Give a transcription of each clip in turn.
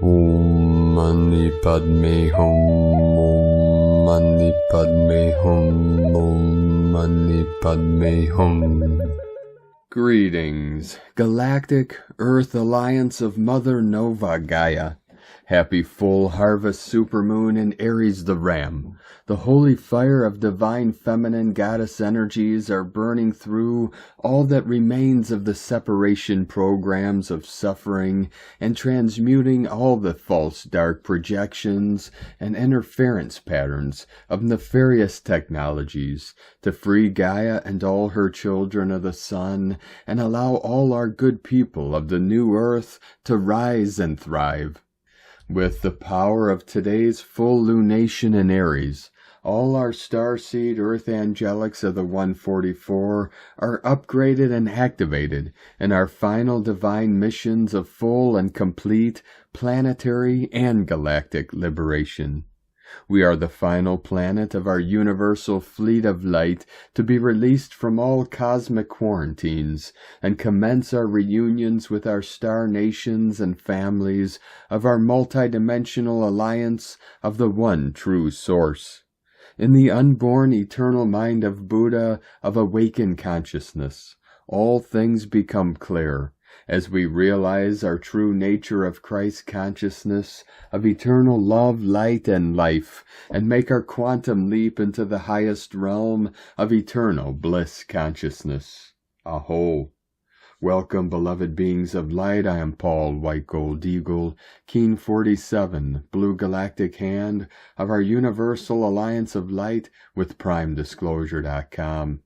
Om Mani Padme Hum. Om Mani Padme Hum. Om Mani Padme Hum. Greetings, Galactic Earth Alliance of Mother Nova Gaia. Happy full harvest supermoon in Aries the Ram. The holy fire of divine feminine goddess energies are burning through all that remains of the separation programs of suffering and transmuting all the false dark projections and interference patterns of nefarious technologies to free Gaia and all her children of the sun and allow all our good people of the new earth to rise and thrive. With the power of today's full lunation in Aries, all our starseed earth angelics of the 144 are upgraded and activated in our final divine missions of full and complete planetary and galactic liberation. We are the final planet of our universal fleet of light to be released from all cosmic quarantines and commence our reunions with our star nations and families of our multidimensional alliance of the one true source. In the unborn eternal mind of Buddha of awakened consciousness, all things become clear as we realize our true nature of Christ consciousness, of eternal love, light, and life, and make our quantum leap into the highest realm of eternal bliss consciousness. A'ho. Welcome, beloved beings of light. I am Paul, White Gold Eagle, Keen 47, Blue Galactic Hand of our Universal Alliance of Light with PrimeDisclosure.com.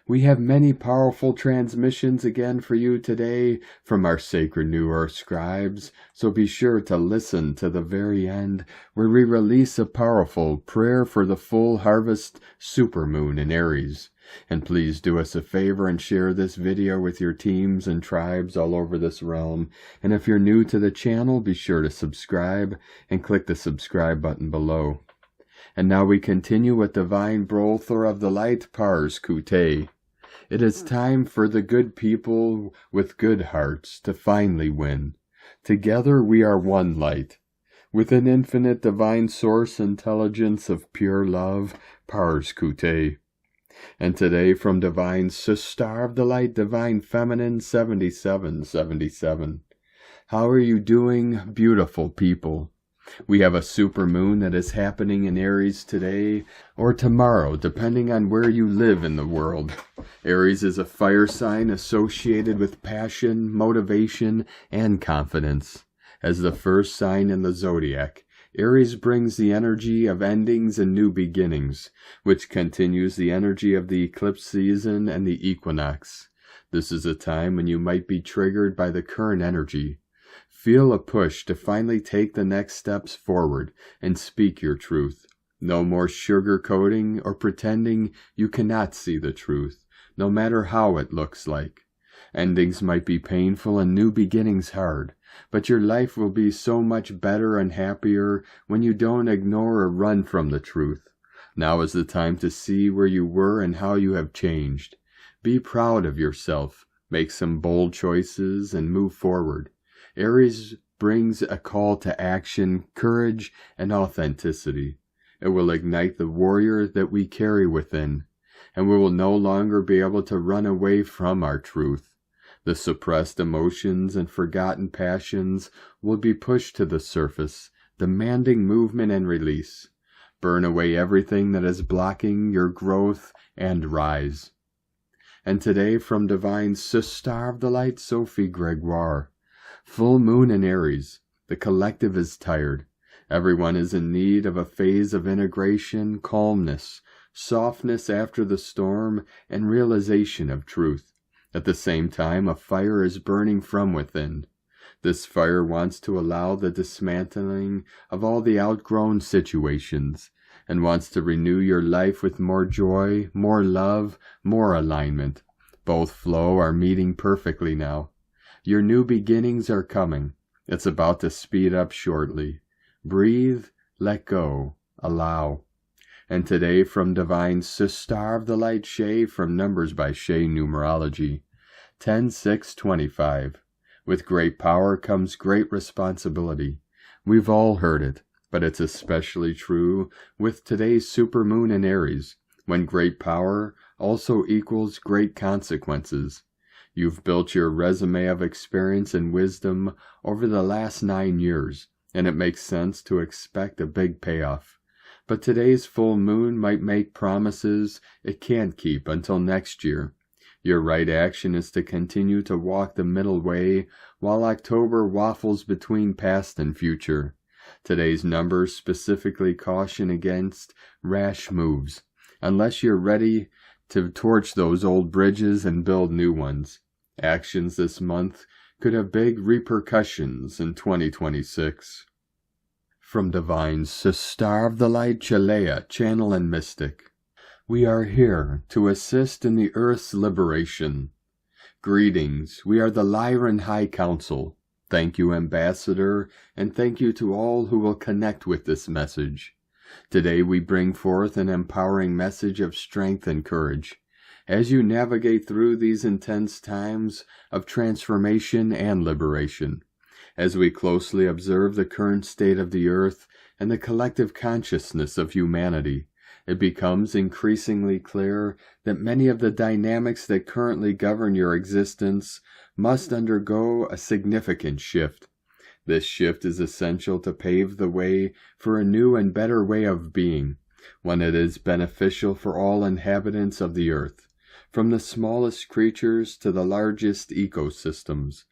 We have many powerful transmissions again for you today from our sacred New Earth scribes, so be sure to listen to the very end where we release a powerful prayer for the full harvest supermoon in Aries. And please do us a favor and share this video with your teams and tribes all over this realm. And if you're new to the channel, be sure to subscribe and click the subscribe button below. And now we continue with Divine Bother of the Light, Pars Kute. It is time for the good people with good hearts to finally win. Together we are one light. With an infinite divine source intelligence of pure love, Pars Kute. And today from Divine Sister of the Light, Divine Feminine 7777. How are you doing, beautiful people? We have a supermoon that is happening in Aries today or tomorrow, depending on where you live in the world. Aries is a fire sign associated with passion, motivation, and confidence. As the first sign in the zodiac, Aries brings the energy of endings and new beginnings, which continues the energy of the eclipse season and the equinox. This is a time when you might be triggered by the current energy. Feel a push to finally take the next steps forward and speak your truth. No more sugarcoating or pretending you cannot see the truth, no matter how it looks like. Endings might be painful and new beginnings hard, but your life will be so much better and happier when you don't ignore or run from the truth. Now is the time to see where you were and how you have changed. Be proud of yourself, make some bold choices, and move forward. Aries brings a call to action, courage, and authenticity. It will ignite the warrior that we carry within, and we will no longer be able to run away from our truth. The suppressed emotions and forgotten passions will be pushed to the surface, demanding movement and release. Burn away everything that is blocking your growth and rise. And today from Divine Sister of the Light, Sophie Gregoire. Full moon in Aries. The collective is tired. Everyone is in need of a phase of integration, calmness, softness after the storm, and realization of truth. At the same time, a fire is burning from within. This fire wants to allow the dismantling of all the outgrown situations, and wants to renew your life with more joy, more love, more alignment. Both flow are meeting perfectly now. Your new beginnings are coming. It's about to speed up shortly. Breathe, let go, allow. And today from Divine Sister of the Light, Shay, from Numbers by Shay Numerology, 10-6-25. With great power comes great responsibility. We've all heard it, but it's especially true with today's supermoon in Aries, when great power also equals great consequences. You've built your resume of experience and wisdom over the last 9 years, and it makes sense to expect a big payoff. But today's full moon might make promises it can't keep until next year. Your right action is to continue to walk the middle way while October waffles between past and future. Today's numbers specifically caution against rash moves, unless you're ready to torch those old bridges and build new ones. Actions this month could have big repercussions in 2026. From Divine Star of the Light, Chalea, Channel and Mystic. We are here to assist in the Earth's liberation. Greetings, we are the Lyran High Council. Thank you, Ambassador, and thank you to all who will connect with this message. Today we bring forth an empowering message of strength and courage. As you navigate through these intense times of transformation and liberation, as we closely observe the current state of the earth and the collective consciousness of humanity, it becomes increasingly clear that many of the dynamics that currently govern your existence must undergo a significant shift. This shift is essential to pave the way for a new and better way of being, one that is beneficial for all inhabitants of the earth. From the smallest creatures to the largest ecosystems,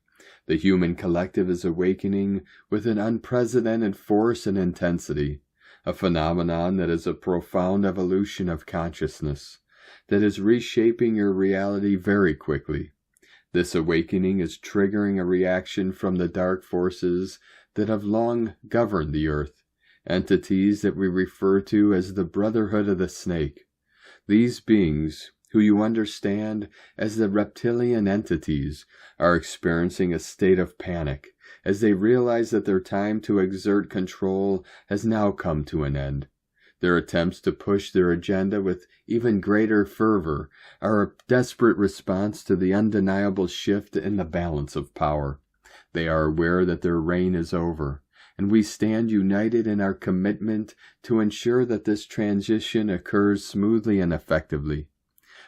the human collective is awakening with an unprecedented force and intensity, a phenomenon that is a profound evolution of consciousness, that is reshaping your reality very quickly. This awakening is triggering a reaction from the dark forces that have long governed the earth, entities that we refer to as the Brotherhood of the Snake. These beings, who you understand as the reptilian entities, are experiencing a state of panic as they realize that their time to exert control has now come to an end. Their attempts to push their agenda with even greater fervor are a desperate response to the undeniable shift in the balance of power. They are aware that their reign is over, and we stand united in our commitment to ensure that this transition occurs smoothly and effectively.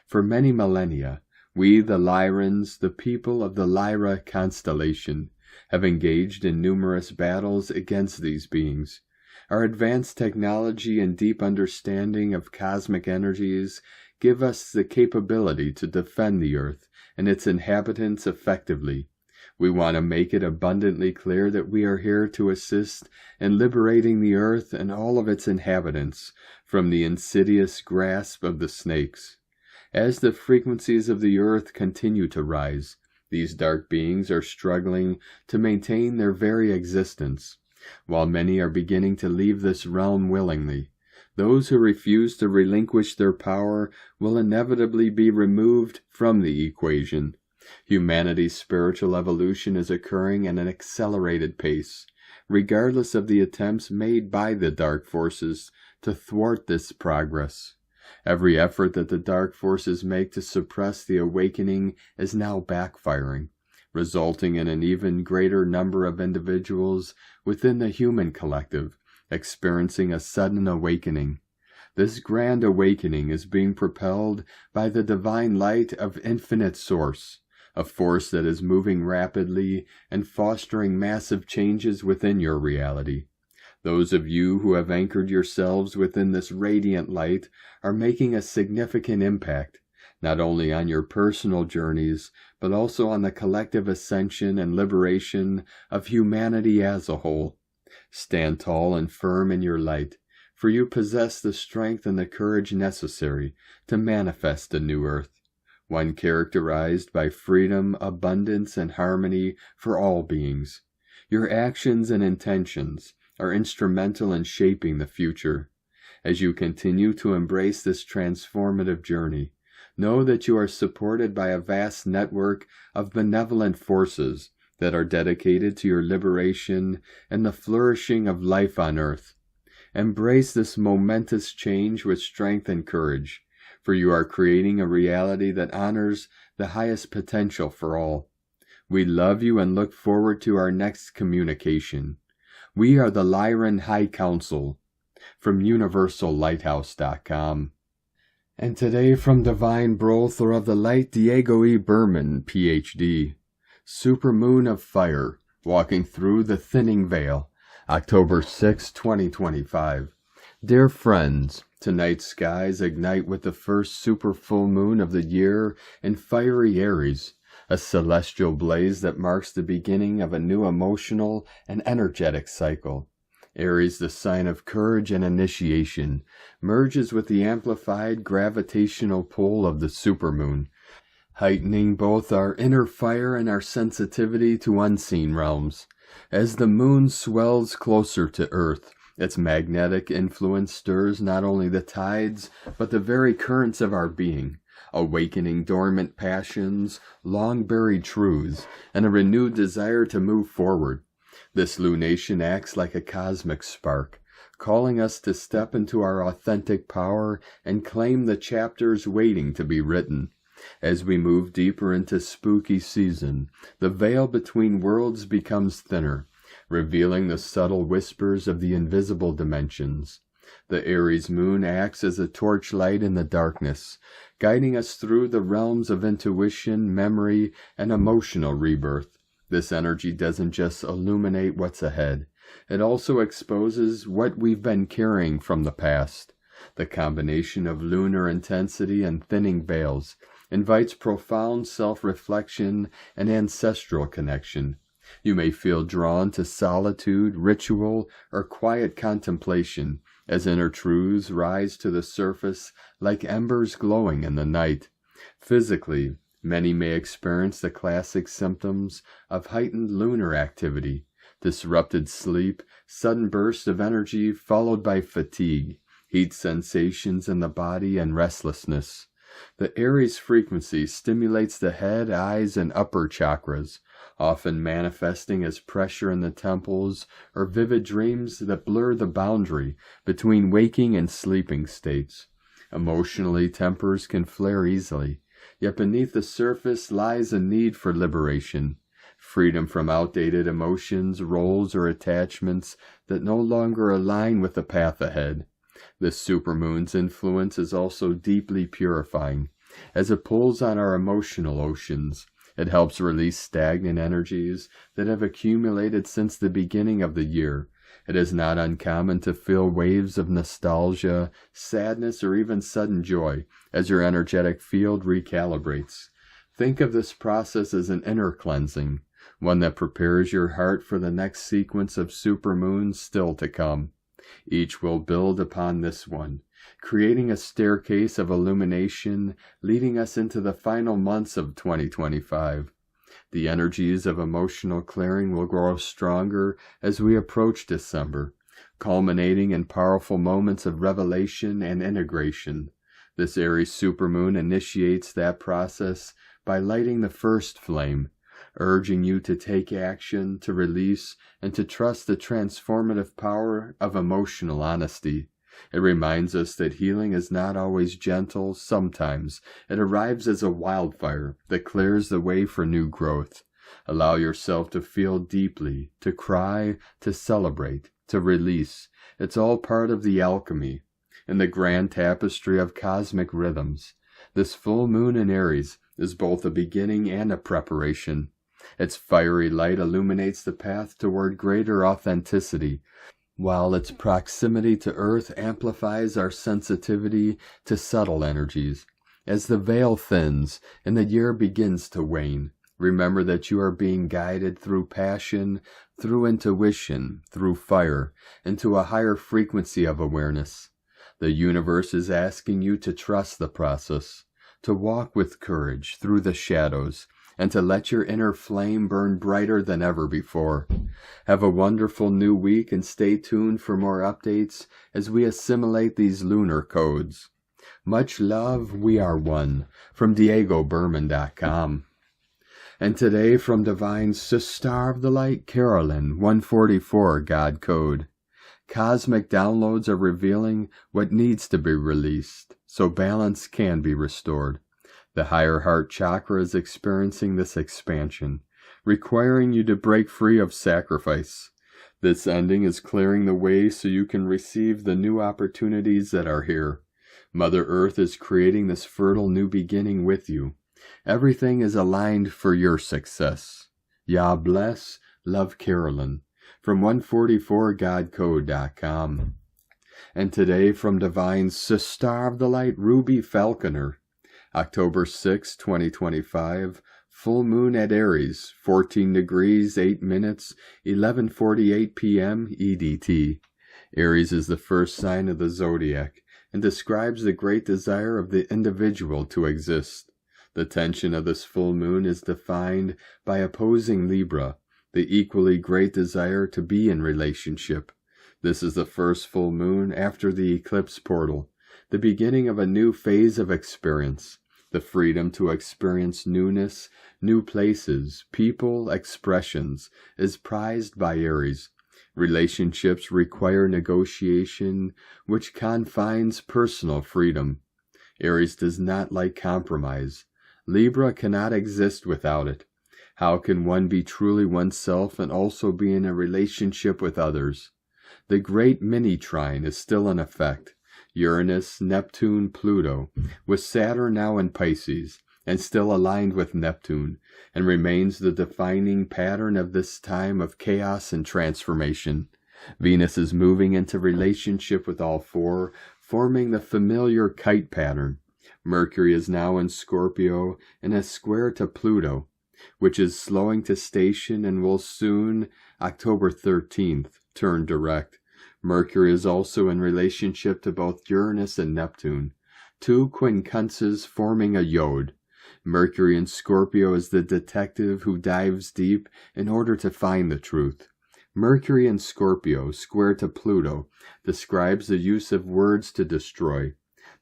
For many millennia, we, the Lyrans, the people of the Lyra constellation, have engaged in numerous battles against these beings. Our advanced technology and deep understanding of cosmic energies give us the capability to defend the Earth and its inhabitants effectively. We want to make it abundantly clear that we are here to assist in liberating the Earth and all of its inhabitants from the insidious grasp of the snakes. As the frequencies of the earth continue to rise, these dark beings are struggling to maintain their very existence. While many are beginning to leave this realm willingly, those who refuse to relinquish their power will inevitably be removed from the equation. Humanity's spiritual evolution is occurring at an accelerated pace, regardless of the attempts made by the dark forces to thwart this progress. Every effort that the dark forces make to suppress the awakening is now backfiring, resulting in an even greater number of individuals within the human collective experiencing a sudden awakening. This grand awakening is being propelled by the divine light of infinite source, a force that is moving rapidly and fostering massive changes within your reality. Those of you who have anchored yourselves within this radiant light are making a significant impact, not only on your personal journeys, but also on the collective ascension and liberation of humanity as a whole. Stand tall and firm in your light, for you possess the strength and the courage necessary to manifest a new earth, one characterized by freedom, abundance, and harmony for all beings. Your actions and intentions are instrumental in shaping the future. As you continue to embrace this transformative journey, know that you are supported by a vast network of benevolent forces that are dedicated to your liberation and the flourishing of life on earth. Embrace this momentous change with strength and courage, for you are creating a reality that honors the highest potential for all. We love you and look forward to our next communication. We are the Lyran High Council from universallighthouse.com. And today from Divine Brother of the Light, Diego E. Berman, Ph.D. Supermoon of Fire, walking through the thinning veil, October 6, 2025. Dear friends, tonight's skies ignite with the first super full moon of the year in fiery Aries, a celestial blaze that marks the beginning of a new emotional and energetic cycle. Aries, the sign of courage and initiation, merges with the amplified gravitational pull of the supermoon, heightening both our inner fire and our sensitivity to unseen realms. As the moon swells closer to Earth, its magnetic influence stirs not only the tides, but the very currents of our being, awakening dormant passions, long-buried truths, and a renewed desire to move forward. This lunation acts like a cosmic spark, calling us to step into our authentic power and claim the chapters waiting to be written. As we move deeper into spooky season, the veil between worlds becomes thinner, revealing the subtle whispers of the invisible dimensions. The Aries moon acts as a torchlight in the darkness, guiding us through the realms of intuition, memory, and emotional rebirth. This energy doesn't just illuminate what's ahead, it also exposes what we've been carrying from the past. The combination of lunar intensity and thinning veils invites profound self-reflection and ancestral connection. You may feel drawn to solitude, ritual, or quiet contemplation as inner truths rise to the surface like embers glowing in the night. Physically, many may experience the classic symptoms of heightened lunar activity: disrupted sleep, sudden bursts of energy followed by fatigue, heat sensations in the body, and restlessness. The Aries frequency stimulates the head, eyes, and upper chakras, often manifesting as pressure in the temples or vivid dreams that blur the boundary between waking and sleeping states. Emotionally, tempers can flare easily, yet beneath the surface lies a need for liberation, freedom from outdated emotions, roles, or attachments that no longer align with the path ahead. The supermoon's influence is also deeply purifying, as it pulls on our emotional oceans. It helps release stagnant energies that have accumulated since the beginning of the year. It is not uncommon to feel waves of nostalgia, sadness, or even sudden joy as your energetic field recalibrates. Think of this process as an inner cleansing, one that prepares your heart for the next sequence of supermoons still to come. Each will build upon this one, creating a staircase of illumination leading us into the final months of 2025. The energies of emotional clearing will grow stronger as we approach December, culminating in powerful moments of revelation and integration. This Aries supermoon initiates that process by lighting the first flame, urging you to take action, to release, and to trust the transformative power of emotional honesty. It reminds us that healing is not always gentle. Sometimes it arrives as a wildfire that clears the way for new growth. Allow yourself to feel deeply, to cry, to celebrate, to release. It's all part of the alchemy in the grand tapestry of cosmic rhythms. This full moon in Aries is both a beginning and a preparation. Its fiery light illuminates the path toward greater authenticity, while its proximity to Earth amplifies our sensitivity to subtle energies. As the veil thins and the year begins to wane, remember that you are being guided through passion, through intuition, through fire, into a higher frequency of awareness. The universe is asking you to trust the process, to walk with courage through the shadows, and to let your inner flame burn brighter than ever before. Have a wonderful new week and stay tuned for more updates as we assimilate these lunar codes. Much love, we are one, from DiegoBerman.com. And today from Divine Sister of the Light, Carolyn, 144 God Code. Cosmic downloads are revealing what needs to be released, so balance can be restored. The higher heart chakra is experiencing this expansion, requiring you to break free of sacrifice. This ending is clearing the way so you can receive the new opportunities that are here. Mother Earth is creating this fertile new beginning with you. Everything is aligned for your success. Yah bless, love Carolyn. From 144godcode.com. And today from Divine Sister of the Light, Ruby Falconer. October 6, 2025. Full moon at Aries, 14 degrees, 8 minutes, 11:48 p.m. EDT. Aries is the first sign of the zodiac and describes the great desire of the individual to exist. The tension of this full moon is defined by opposing Libra, the equally great desire to be in relationship. This is the first full moon after the eclipse portal, the beginning of a new phase of experience. The freedom to experience newness, new places, people, expressions is prized by Aries. Relationships require negotiation, which confines personal freedom. Aries does not like compromise. Libra cannot exist without it. How can one be truly oneself and also be in a relationship with others? The great mini-trine is still in effect. Uranus, Neptune, Pluto, with Saturn now in Pisces, and still aligned with Neptune, and remains the defining pattern of this time of chaos and transformation. Venus is moving into relationship with all four, forming the familiar kite pattern. Mercury is now in Scorpio and a square to Pluto, which is slowing to station and will soon, October 13th, turn direct. Mercury is also in relationship to both Uranus and Neptune, two quincunxes forming a yod. Mercury in Scorpio is the detective who dives deep in order to find the truth. Mercury in Scorpio, square to Pluto, describes the use of words to destroy.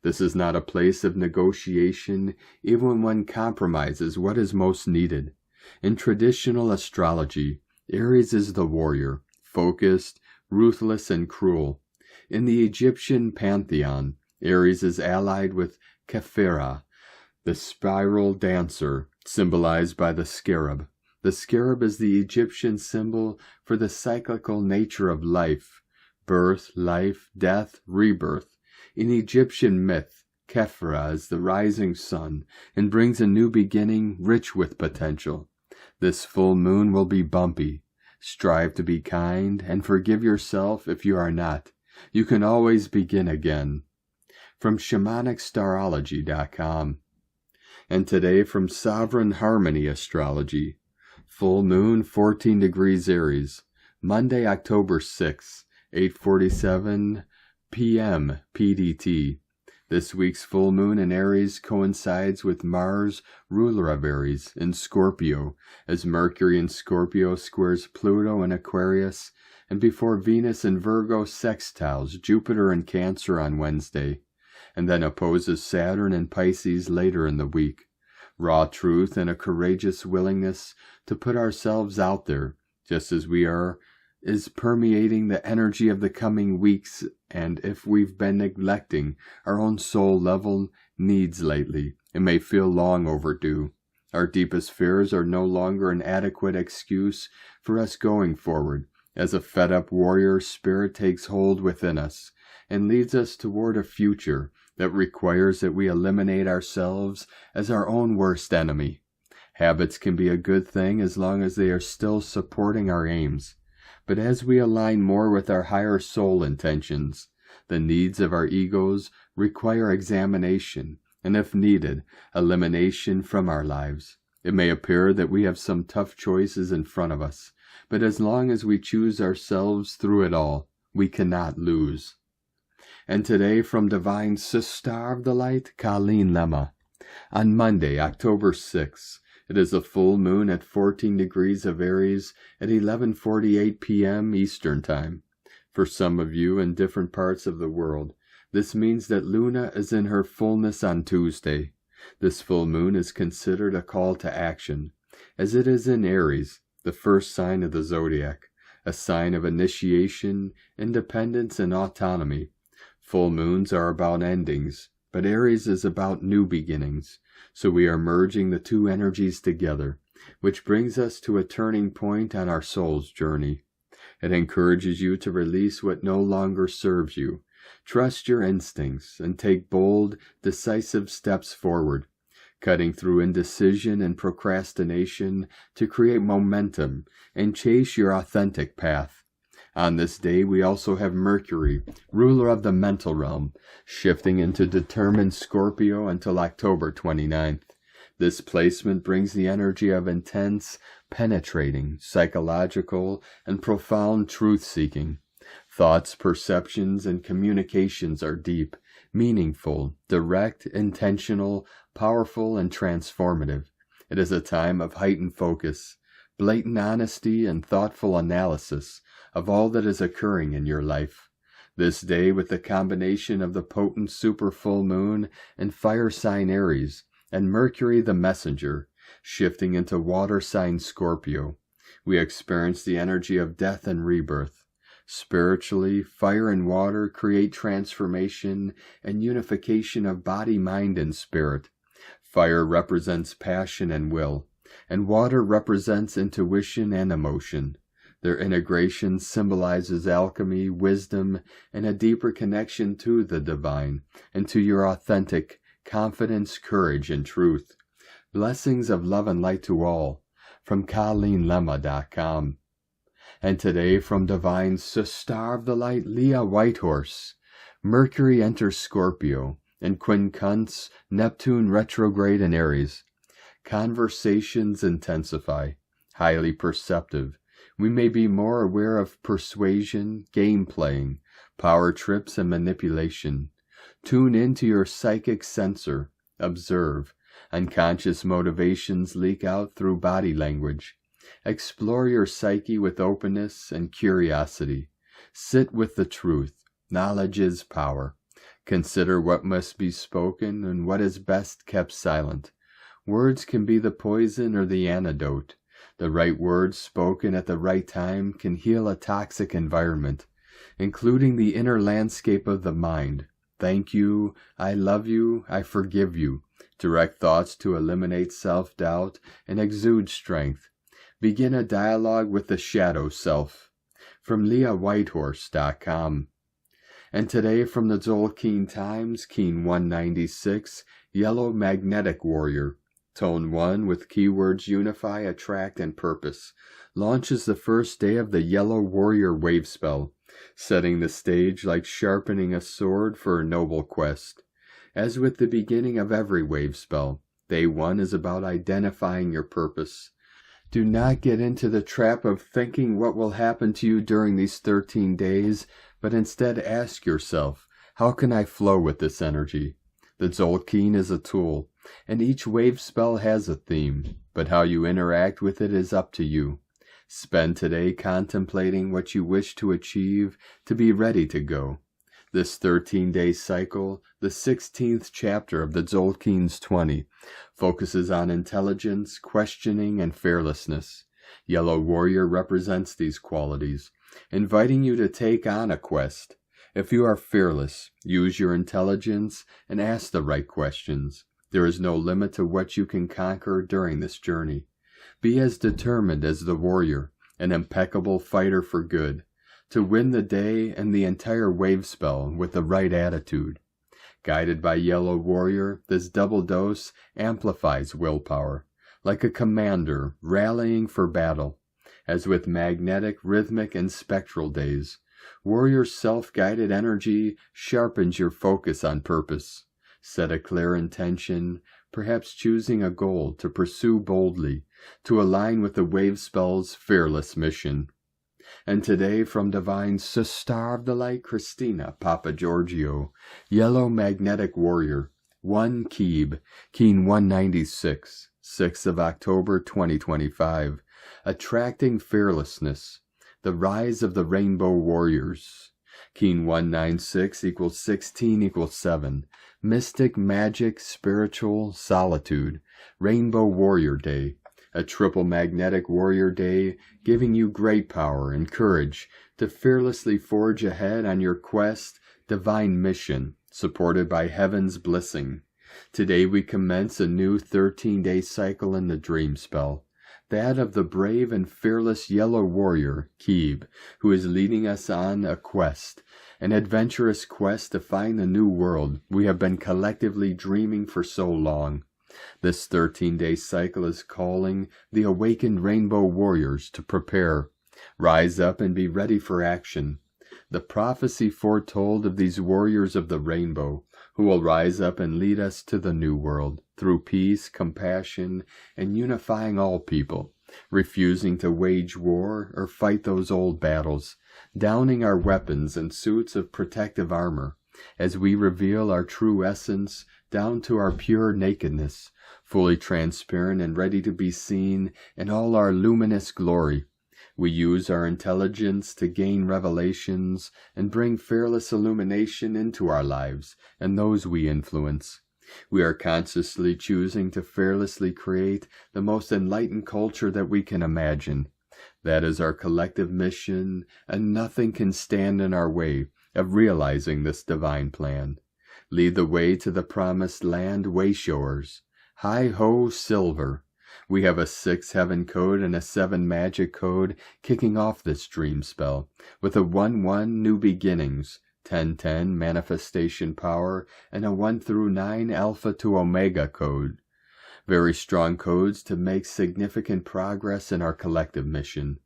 This is not a place of negotiation, even when compromise is what is most needed. In traditional astrology, Aries is the warrior, focused, ruthless, and cruel. In the Egyptian pantheon, Aries is allied with Khafra, the spiral dancer, symbolized by the scarab. The scarab is the Egyptian symbol for the cyclical nature of life, birth, life, death, rebirth. In Egyptian myth, Khafra is the rising sun and brings a new beginning rich with potential. This full moon will be bumpy. Strive to be kind and forgive yourself if you are not. You can always begin again. From ShamanicStarology.com. And today from Sovereign Harmony Astrology. Full moon 14 degrees Aries. Monday, October 6, 8:47 p.m. PDT. This week's full moon in Aries coincides with Mars, ruler of Aries, in Scorpio, as Mercury in Scorpio squares Pluto in Aquarius, and before Venus in Virgo sextiles Jupiter in Cancer on Wednesday, and then opposes Saturn in Pisces later in the week. Raw truth and a courageous willingness to put ourselves out there, just as we are, is permeating the energy of the coming weeks, and if we've been neglecting our own soul level needs lately, it may feel long overdue. Our deepest fears are no longer an adequate excuse for us going forward, as a fed-up warrior spirit takes hold within us and leads us toward a future that requires that we eliminate ourselves as our own worst enemy. Habits can be a good thing as long as they are still supporting our aims. But as we align more with our higher soul intentions, the needs of our egos require examination, and if needed, elimination from our lives. It may appear that we have some tough choices in front of us, but as long as we choose ourselves through it all, we cannot lose. And today from Divine Sister of the Light, Colleen Lemma. On Monday, October 6th, it is a full moon at 14 degrees of Aries at 11:48 p.m. Eastern Time. For some of you in different parts of the world, this means that Luna is in her fullness on Tuesday. This full moon is considered a call to action, as it is in Aries, the first sign of the zodiac, a sign of initiation, independence, and autonomy. Full moons are about endings, but Aries is about new beginnings. So we are merging the two energies together. which brings us to a turning point on our soul's journey. It encourages you to release what no longer serves you. Trust your instincts and take bold, decisive steps forward, cutting through indecision and procrastination to create momentum and chase your authentic path. On this day, we also have Mercury, ruler of the mental realm, shifting into determined Scorpio until October 29th. This placement brings the energy of intense, penetrating, psychological, and profound truth-seeking. Thoughts, perceptions, and communications are deep, meaningful, direct, intentional, powerful, and transformative. It is a time of heightened focus, blatant honesty, and thoughtful analysis of all that is occurring in your life. This day, with the combination of the potent super full moon and fire sign Aries, and Mercury the messenger, shifting into water sign Scorpio, we experience the energy of death and rebirth. Spiritually, fire and water create transformation and unification of body, mind, and spirit. Fire represents passion and will, and water represents intuition and emotion. Their integration symbolizes alchemy, wisdom, and a deeper connection to the divine and to your authentic confidence, courage, and truth. Blessings of love and light to all, from ColleenLemma.com. And today, from Divine Star of the Light, Leah Whitehorse, Mercury enters Scorpio, and quincunx Neptune retrograde in Aries. Conversations intensify, highly perceptive. We may be more aware of persuasion, game playing, power trips, and manipulation. Tune into your psychic sensor, observe. Unconscious motivations leak out through body language. Explore your psyche with openness and curiosity. Sit with the truth. Knowledge is power. Consider what must be spoken and what is best kept silent. Words can be the poison or the antidote. The right words spoken at the right time can heal a toxic environment, including the inner landscape of the mind. Thank you, I love you, I forgive you. Direct thoughts to eliminate self-doubt and exude strength. Begin a dialogue with the shadow self. From LeahWhitehorse.com. And today from the Tzolk'in Times, Keen 196, Yellow Magnetic Warrior. Tone 1 with keywords unify, attract, and purpose. Launches the first day of the Yellow Warrior wave spell, setting the stage like sharpening a sword for a noble quest. As with the beginning of every wave spell, day 1 is about identifying your purpose. Do not get into the trap of thinking what will happen to you during these 13 days, but instead ask yourself, how can I flow with this energy? The Tzolk'in is a tool, and each wave spell has a theme, but how you interact with it is up to you. Spend today contemplating what you wish to achieve to be ready to go. This 13-day cycle, the 16th chapter of the Tzolk'in's 20, focuses on intelligence, questioning, and fearlessness. Yellow Warrior represents these qualities, inviting you to take on a quest. If you are fearless, use your intelligence and ask the right questions. There is no limit to what you can conquer during this journey. Be as determined as the warrior, an impeccable fighter for good, to win the day and the entire wave spell with the right attitude. Guided by Yellow Warrior, this double dose amplifies willpower, like a commander rallying for battle. As with magnetic, rhythmic, and spectral days, Warrior's self-guided energy sharpens your focus on purpose. Set a clear intention, perhaps choosing a goal to pursue boldly, to align with the wave spell's fearless mission. And today from Divine Star of the Light, Christina Papagiorgio, Yellow Magnetic Warrior, 1 Keeb, Keen 196, 6th of October 2025, Attracting Fearlessness, the Rise of the Rainbow Warriors. Keen 196 equals 16 equals 7, Mystic, Magic, Spiritual, Solitude, Rainbow Warrior Day. A triple magnetic warrior day, giving you great power and courage to fearlessly forge ahead on your quest, divine mission, supported by heaven's blessing. Today we commence a new 13-day cycle in the dream spell. that of the brave and fearless yellow warrior, Keeb, who is leading us on a quest, an adventurous quest to find the new world we have been collectively dreaming for so long. This 13-day cycle is calling the awakened rainbow warriors to prepare, rise up and be ready for action. The prophecy foretold of these warriors of the rainbow, who will rise up and lead us to the new world, through peace, compassion, and unifying all people, refusing to wage war or fight those old battles, downing our weapons and suits of protective armor, as we reveal our true essence down to our pure nakedness, fully transparent and ready to be seen in all our luminous glory. We use our intelligence to gain revelations and bring fearless illumination into our lives and those we influence. We are consciously choosing to fearlessly create the most enlightened culture that we can imagine. That is our collective mission, and nothing can stand in our way of realizing this divine plan. Lead the way to the promised land, wayshowers. Hi-ho, silver. We have a 6 heaven code and a 7 magic code kicking off this dream spell, with a 1-1 new beginnings, 10-10 manifestation power, and a 1 through 9 alpha to omega code. Very strong codes to make significant progress in our collective mission.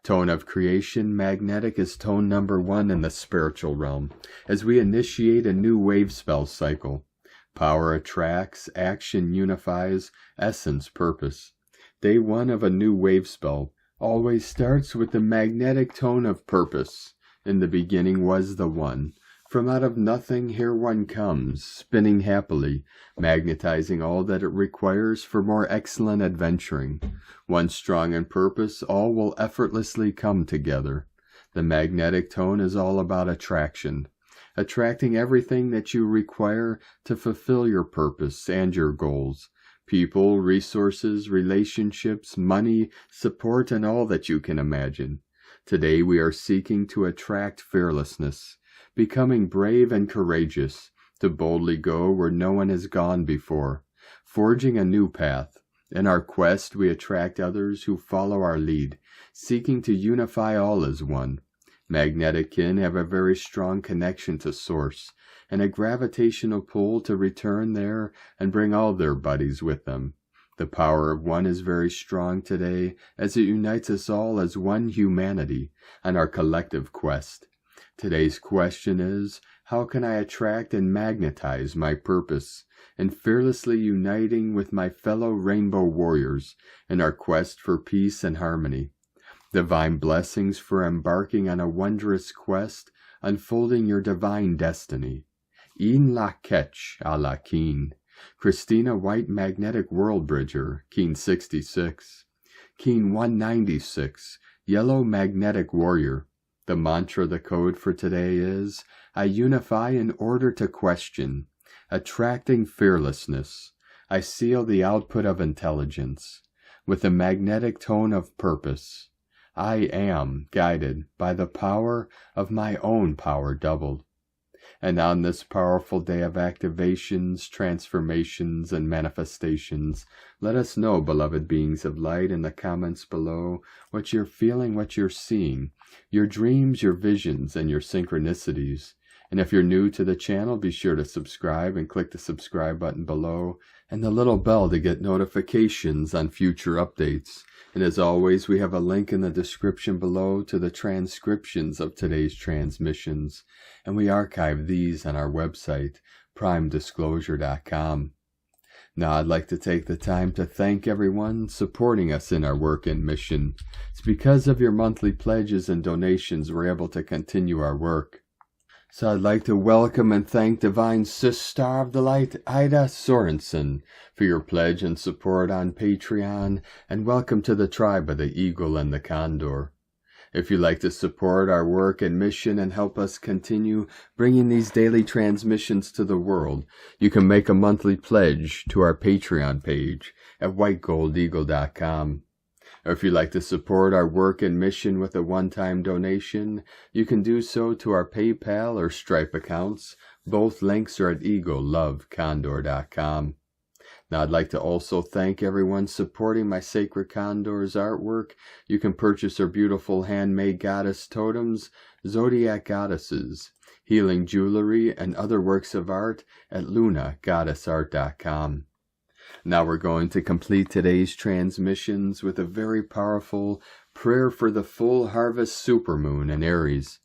Tone of creation magnetic is tone number 1 in the spiritual realm, as we initiate a new wave spell cycle. Power attracts, action unifies, essence purpose. Day 1 of a new wave spell always starts with the magnetic tone of purpose. In the beginning was the One. From out of nothing here one comes, spinning happily, magnetizing all that it requires for more excellent adventuring. One strong in purpose, all will effortlessly come together. The magnetic tone is all about attraction. Attracting everything that you require to fulfill your purpose and your goals. People, resources, relationships, money, support, and all that you can imagine. Today we are seeking to attract fearlessness, becoming brave and courageous, to boldly go where no one has gone before, forging a new path. In our quest we attract others who follow our lead, seeking to unify all as one. Magnetic kin have a very strong connection to Source, and a gravitational pull to return there and bring all their buddies with them. The power of one is very strong today, as it unites us all as one humanity on our collective quest. Today's question is, how can I attract and magnetize my purpose, and fearlessly uniting with my fellow rainbow warriors in our quest for peace and harmony? Divine blessings for embarking on a wondrous quest, unfolding your divine destiny. In la ketch a la keen. Christina White Magnetic World Bridger, Keen 66. Keen 196, Yellow Magnetic Warrior. The mantra, the code for today is, I unify in order to question, attracting fearlessness. I seal the output of intelligence, with the magnetic tone of purpose. I am guided by the power of my own power doubled. And on this powerful day of activations, transformations, and manifestations, let us know, beloved beings of light, in the comments below, what you're feeling, what you're seeing, your dreams, your visions, and your synchronicities. And if you're new to the channel, be sure to subscribe and click the subscribe button below and the little bell to get notifications on future updates. And as always, we have a link in the description below to the transcriptions of today's transmissions, and we archive these on our website, primedisclosure.com. Now I'd like to take the time to thank everyone supporting us in our work and mission. It's because of your monthly pledges and donations we're able to continue our work. So I'd like to welcome and thank Divine Sister of the Light, Ida Sorensen, for your pledge and support on Patreon, and welcome to the tribe of the Eagle and the Condor. If you'd like to support our work and mission and help us continue bringing these daily transmissions to the world, you can make a monthly pledge to our Patreon page at whitegoldeagle.com. Or if you'd like to support our work and mission with a one-time donation, you can do so to our PayPal or Stripe accounts. Both links are at eaglelovecondor.com. Now, I'd like to also thank everyone supporting my Sacred Condors artwork. You can purchase her beautiful handmade goddess totems, zodiac goddesses, healing jewelry, and other works of art at lunagoddessart.com. Now we're going to complete today's transmissions with a very powerful prayer for the full harvest supermoon in Aries.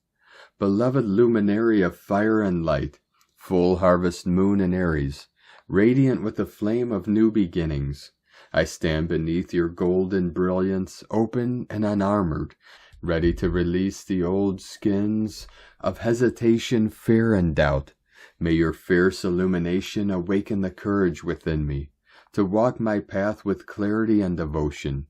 Beloved luminary of fire and light, full harvest moon in Aries, radiant with the flame of new beginnings, I stand beneath your golden brilliance, open and unarmored, ready to release the old skins of hesitation, fear, and doubt. May your fierce illumination awaken the courage within me to walk my path with clarity and devotion.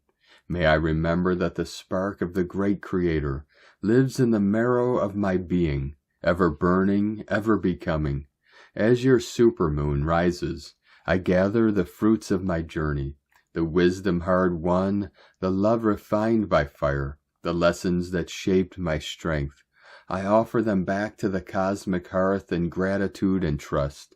May I remember that the spark of the great Creator lives in the marrow of my being, ever burning, ever becoming. As your supermoon rises, I gather the fruits of my journey, the wisdom hard won, the love refined by fire, the lessons that shaped my strength. I offer them back to the cosmic hearth in gratitude and trust.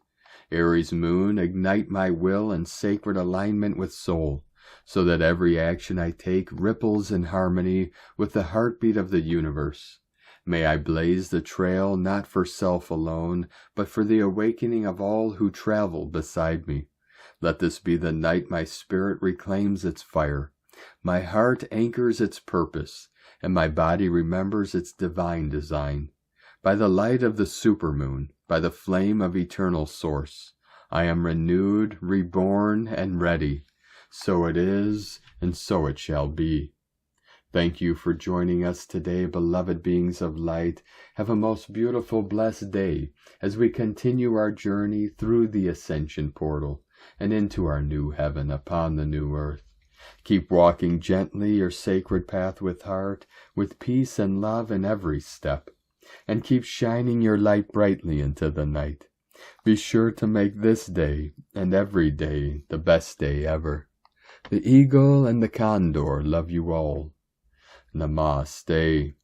Aries moon, ignite my will in sacred alignment with soul, so that every action I take ripples in harmony with the heartbeat of the universe. May I blaze the trail not for self alone, but for the awakening of all who travel beside me. Let this be the night my spirit reclaims its fire, my heart anchors its purpose, and my body remembers its divine design. By the light of the supermoon, by the flame of eternal source, I am renewed, reborn, and ready. So it is, and so it shall be. Thank you for joining us today, beloved beings of light. Have a most beautiful, blessed day as we continue our journey through the ascension portal and into our new heaven upon the new earth. Keep walking gently your sacred path with heart, with peace and love in every step, and keep shining your light brightly into the night. Be sure to make this day and every day the best day ever. The eagle and the condor love you all. Namaste.